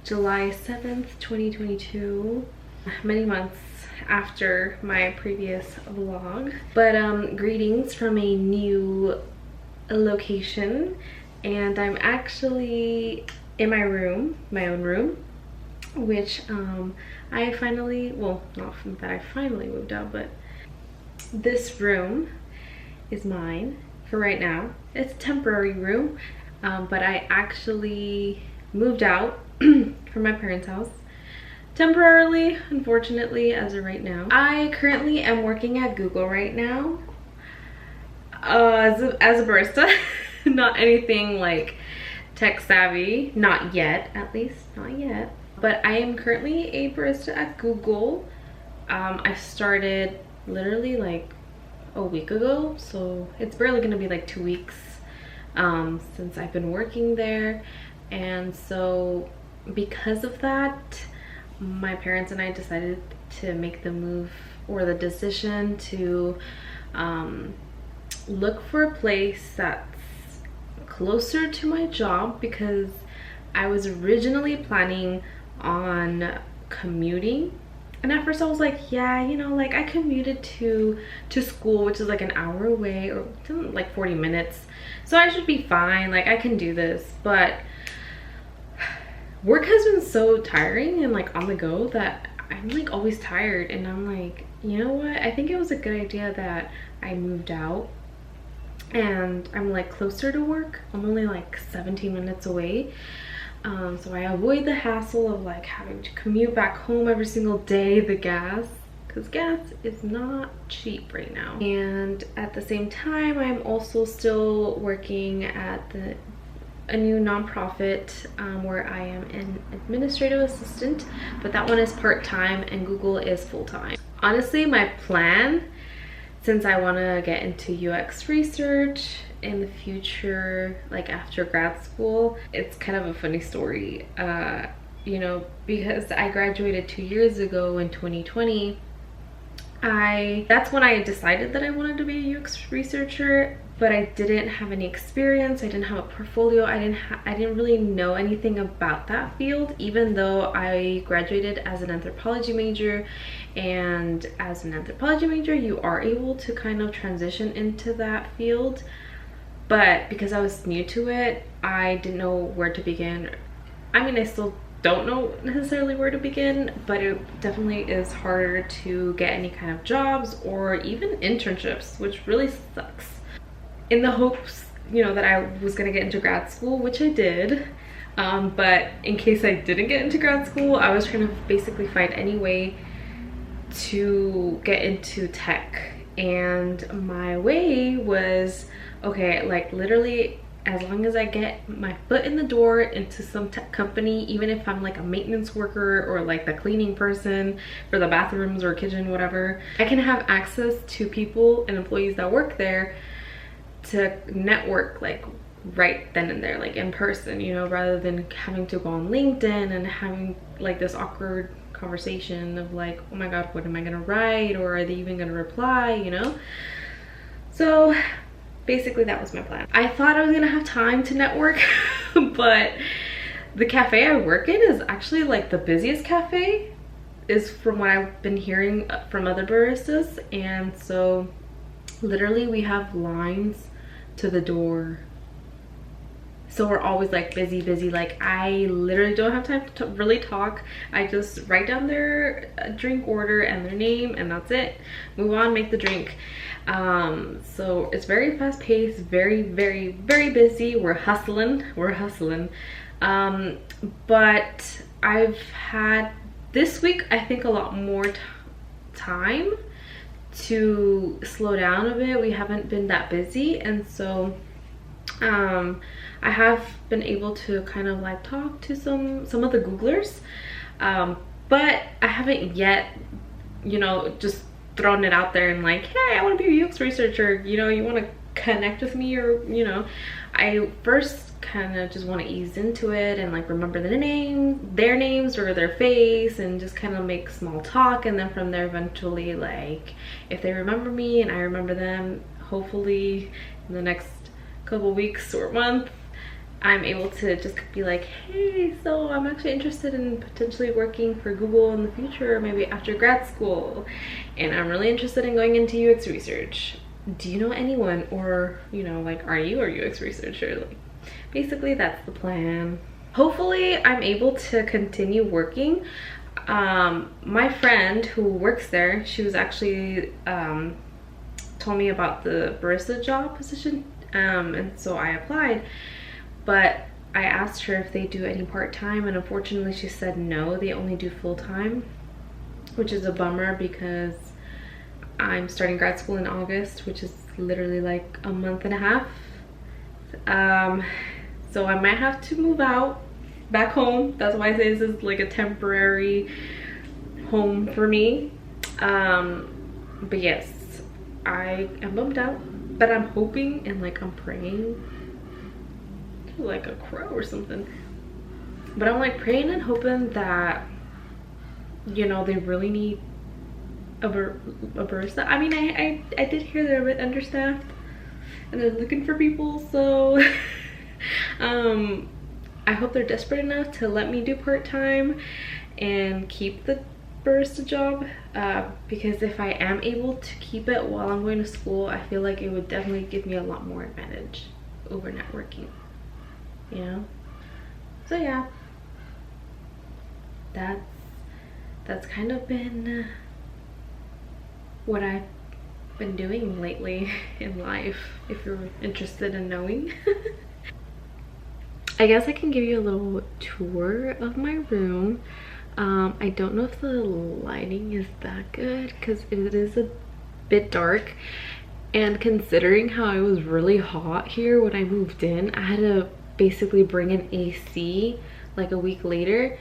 July 7th, 2022. Many months after my previous vlog. But greetings from a new location, and I'm actually in my room, my own room, which I finally, well, not that I finally moved out, but this room is mine for right now. It's a temporary room, but I actually moved out from my parents' house temporarily, unfortunately, as of right now. I currently am working at Google right now as a barista. Not anything like tech savvy, not yet, at least not yet, but I am currently a barista at Google. I started literally like a week ago, so it's barely gonna be like 2 weeks since I've been working there. And so because of that, my parents and I decided to make the move, or the decision to look for a place that's closer to my job, because I was originally planning on commuting. And at first I was like, yeah, you know, like I commuted to school, which is like an hour away, or like 40 minutes, so I should be fine, like I can do this. But work has been so tiring and like on the go that I'm like always tired, and I'm like, you know what, I think it was a good idea that I moved out and I'm like closer to work. I'm only like 17 minutes away. So I avoid the hassle of like having to commute back home every single day, the gas, because gas is not cheap right now. And at the same time, I'm also still working at a new nonprofit where I am an administrative assistant, but that one is part-time and Google is full-time. Honestly, my plan, since I want to get into UX research in the future, like after grad school, it's kind of a funny story, you know, because I graduated 2 years ago in 2020. That's when I decided that I wanted to be a UX researcher, but I didn't have any experience. I didn't have a portfolio. I didn't really know anything about that field, even though I graduated as an anthropology major. And as an anthropology major, you are able to kind of transition into that field. But because I was new to it, I didn't know where to begin. I mean, I still don't know necessarily where to begin, but it definitely is harder to get any kind of jobs or even internships, which really sucks. In the hopes, you know, that I was gonna get into grad school, which I did, but in case I didn't get into grad school, I was trying to basically find any way to get into tech. And my way was, okay, like literally, as long as I get my foot in the door into some tech company, even if I'm like a maintenance worker or like the cleaning person for the bathrooms or kitchen, whatever, I can have access to people and employees that work there to network like right then and there, like in person, you know, rather than having to go on LinkedIn and having like this awkward conversation of like, oh my god, what am I gonna write, or are they even gonna reply, you know? So basically that was my plan. I thought I was gonna have time to network, but the cafe I work in is actually like the busiest cafe, is from what I've been hearing from other baristas. And so literally we have lines to the door, so we're always like busy. Like I literally don't have time to really talk. I just write down their drink order and their name, and that's it. Move on, make the drink. So it's very fast paced, very busy. We're hustling. But I've had this week, I think, a lot more time to slow down a bit. We haven't been that busy, and so I have been able to kind of like talk to some of the Googlers, but I haven't yet, you know, just thrown it out there and like, hey, I want to be a UX researcher, you know, you want to connect with me, or, you know, I first kind of just want to ease into it and like remember their names or their face, and just kind of make small talk. And then from there, eventually, like if they remember me and I remember them, hopefully in the next couple weeks or month, I'm able to just be like, hey, so I'm actually interested in potentially working for Google in the future, maybe after grad school, and I'm really interested in going into UX research. Do you know anyone? Or, you know, like, are you a UX researcher? Like, basically that's the plan. Hopefully I'm able to continue working. My friend who works there, she was actually told me about the barista job position, and so I applied. But I asked her if they do any part-time, and unfortunately she said no, they only do full-time, which is a bummer because I'm starting grad school in August, which is literally like a month and a half. So I might have to move out back home. That's why I say this is like a temporary home for me. But yes, I am bummed out, but I'm hoping and like I'm praying like a crow or something, but I'm like praying and hoping that, you know, they really need a barista. I mean, I did hear they're a bit understaffed and they're looking for people, so I hope they're desperate enough to let me do part-time and keep the barista job, because if I am able to keep it while I'm going to school, I feel like it would definitely give me a lot more advantage over networking, you know. So yeah, that's kind of been what I've been doing lately in life, if you're interested in knowing. I guess I can give you a little tour of my room. I don't know if the lighting is that good because it is a bit dark, and considering how it was really hot here when I moved in, I had to basically bring an AC like a week later,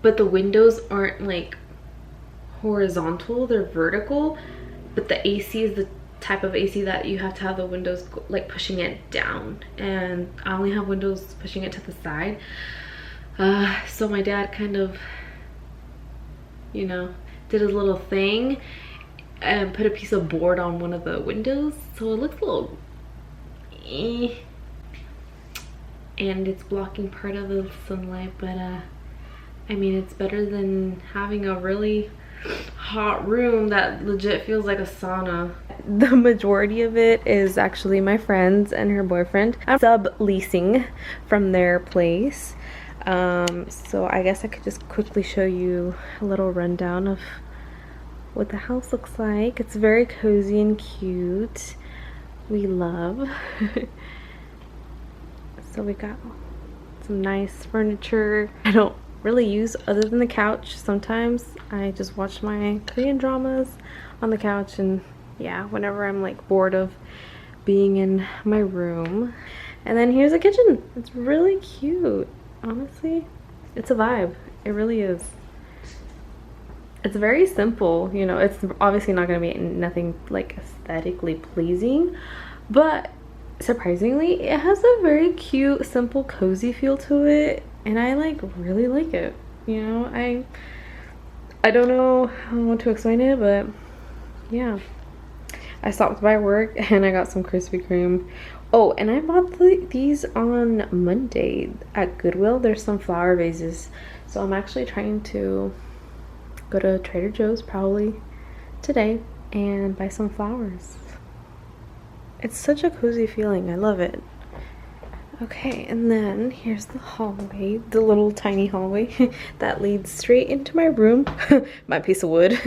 but the windows aren't like horizontal, they're vertical, but the AC is the type of AC that you have to have the windows like pushing it down, and I only have windows pushing it to the side. So my dad kind of, you know, did his little thing and put a piece of board on one of the windows, so it looks a little and it's blocking part of the sunlight, but I mean, it's better than having a really hot room that legit feels like a sauna. The majority of it is actually my friends and her boyfriend. I'm subleasing from their place. So I guess I could just quickly show you a little rundown of what the house looks like. It's very cozy and cute. We love. So we got some nice furniture. I don't really use other than the couch. Sometimes I just watch my Korean dramas on the couch, and yeah, whenever I'm like bored of being in my room. And then here's a kitchen. It's really cute. Honestly, it's a vibe. It really is. It's very simple, you know. It's obviously not going to be nothing like aesthetically pleasing, but surprisingly it has a very cute, simple, cozy feel to it, and I like really like it, you know. I don't know how to explain it, but yeah. I stopped by work and I got some Krispy Kreme. Oh, and I bought these on Monday at Goodwill. There's some flower vases, so I'm actually trying to go to Trader Joe's probably today and buy some flowers. It's such a cozy feeling. I love it. Okay, and then here's the hallway, the little tiny hallway that leads straight into my room, my piece of wood.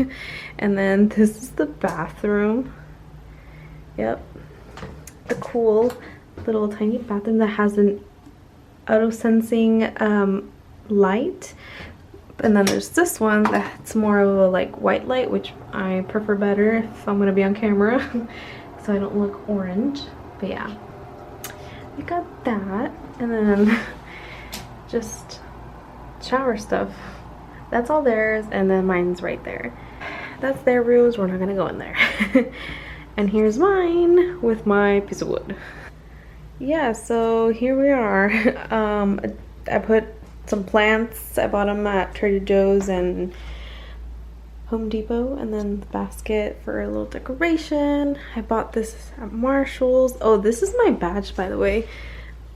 And then this is the bathroom. Yep, the cool little tiny bathroom that has an auto sensing light. And then there's this one that's more of a like white light, which I prefer better if I'm gonna be on camera, so I don't look orange. But yeah, we got that, and then just shower stuff. That's all theirs, and then mine's right there. That's their rooms. We're not gonna go in there. And here's mine with my piece of wood. Yeah, so here we are. I put some plants. I bought them at Trader Joe's and Home Depot, and then the basket for a little decoration. I bought this at Marshall's. Oh, this is my badge, by the way.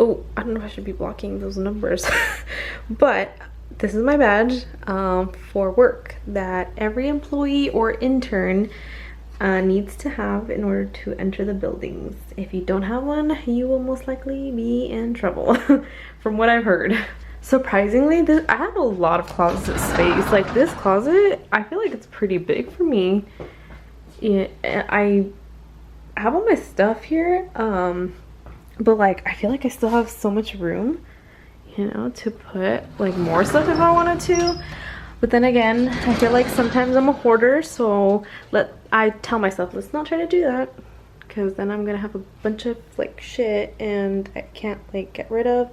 Oh, I don't know if I should be blocking those numbers. But this is my badge for work that every employee or intern needs to have in order to enter the buildings. If you don't have one, you will most likely be in trouble from what I've heard. Surprisingly, I have a lot of closet space. Like this closet, I feel like it's pretty big for me. Yeah, I have all my stuff here, but like I feel like I still have so much room, you know, to put like more stuff if I wanted to. But then again, I feel like sometimes I'm a hoarder, so I tell myself, let's not try to do that, because then I'm gonna have a bunch of like shit and I can't like get rid of,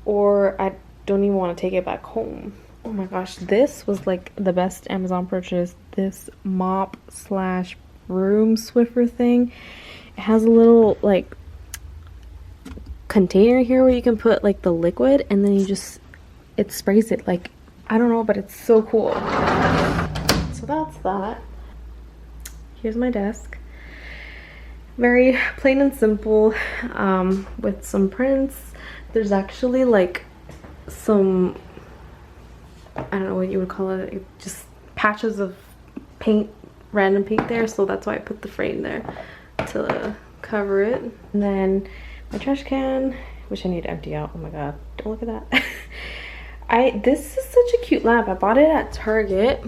or I don't even want to take it back home. Oh my gosh, this was like the best Amazon purchase. This mop slash broom Swiffer thing. It has a little like container here where you can put like the liquid, and then it sprays it. Like, I don't know, but it's so cool. So that's that. Here's my desk. Very plain and simple, with some prints. There's actually like some, I don't know what you would call it, just patches of paint, random paint there, so that's why I put the frame there to cover it. And then my trash can, which I need to empty out. Oh my god, don't look at that. This is such a cute lamp. I bought it at Target.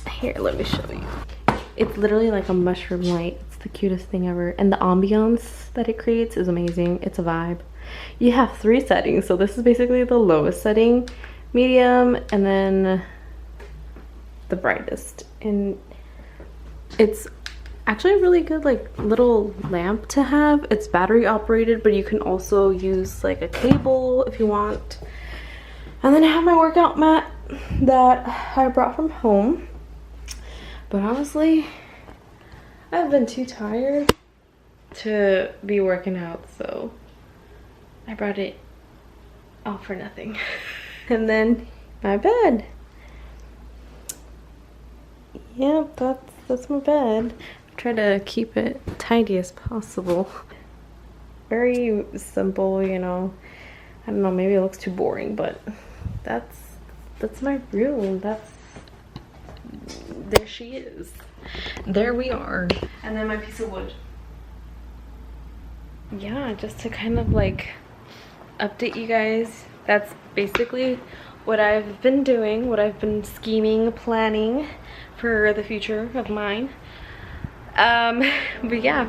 Here, let me show you. It's literally like a mushroom light. It's the cutest thing ever, and the ambiance that it creates is amazing. It's a vibe. You have 3 settings, so this is basically the lowest setting, medium, and then the brightest. And it's actually a really good like little lamp to have. It's battery operated, but you can also use like a cable if you want. And then I have my workout mat that I brought from home, but honestly I've been too tired to be working out, so I brought it all for nothing. And then my bed. Yep, that's my bed. Try to keep it tidy as possible. Very simple, you know. I don't know, maybe it looks too boring, but that's my room. There she is. There we are. And then my piece of wood. Yeah, just to kind of like update you guys, that's basically what I've been doing, what I've been scheming, planning for the future of mine. But yeah,